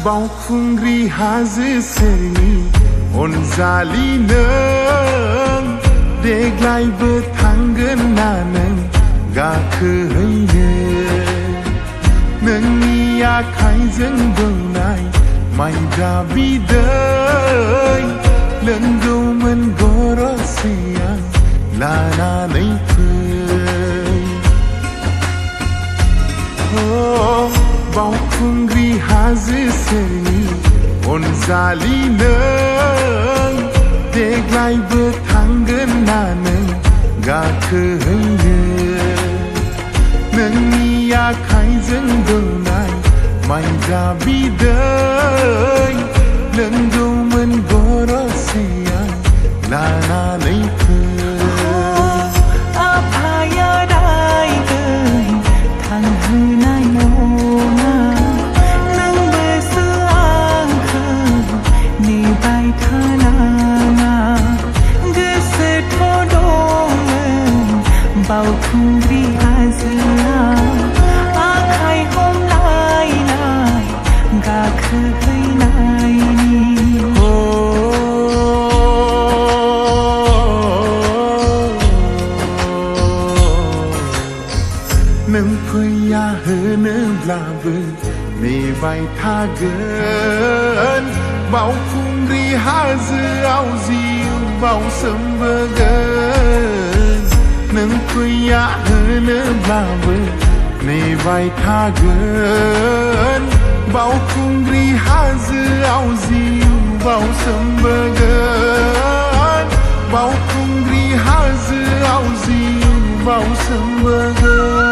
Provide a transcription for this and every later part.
बावखुंग्रि हाजो सेरनि अनजालि नों देग्लायबो थांगोन ना नों गाखोहैनो नोंनि आखाइजों दौनाय माइब्रा बिदै लोंगौमोन गरसे आं लानानै फै बावखुंग्रि हाजो सेरनि अनजालि नों देग्लायबो थांगोन ना नों गाखोहैनो नोंनि आखाइजों दौनाय माइब्रा बिदै लोंगौमोन गरसे आं लानानै फै बावखुंग्रि हाजोआव आखाइ हमलायनाय गाखोहैनायनि नों फैया होनोब्लाबो नेबाय थागोन बावखुंग्रि हाजोआव जिउ बावसोमबोगोन नों फैया होनोब्लाबो नेबाय थागोन बावखुंग्रि हाजोआव जिउ बावसोमबोगोन बावखुंग्रि हाजोआव जिउ बावसोमबोगोन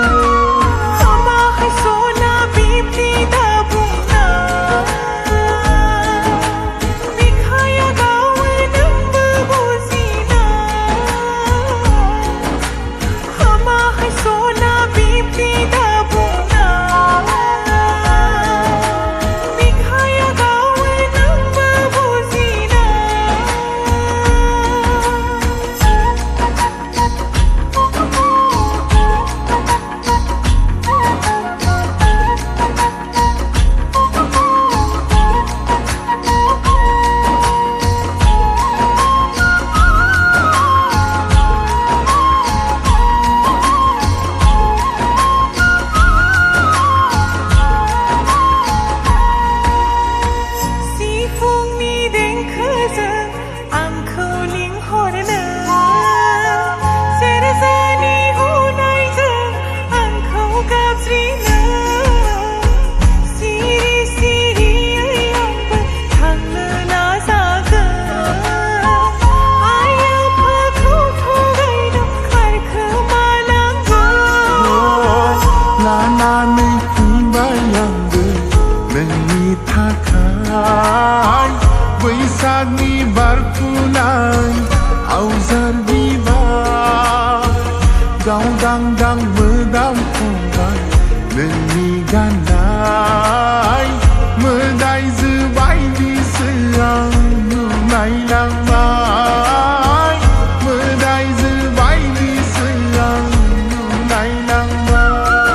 बैसागनि बारफुनाय आवजार बिबार गावदांदां मोदाम फंबाय नोंनि गाननाय मोदायजो बायदिसो आं नुनायलांबाय मोदायजो बायदिसो आं नुनायलांबाय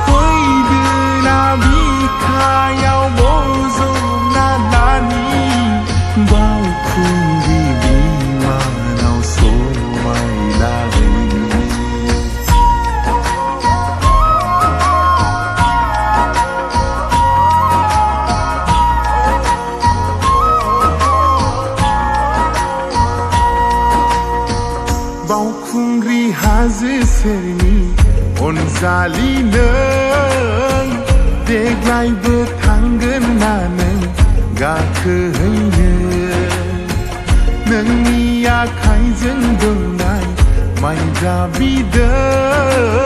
फैदोना बिखायाव बज'ना लानि बावखुंग्रि बिमानाव समायलाहैनि बावखुंग्रि हाजो सेरनि अनजालि नों देग्लायबो थांगोन ना नों गाखोहैनो नोंनि आखाइजों दौनाय माइब्रा बिदै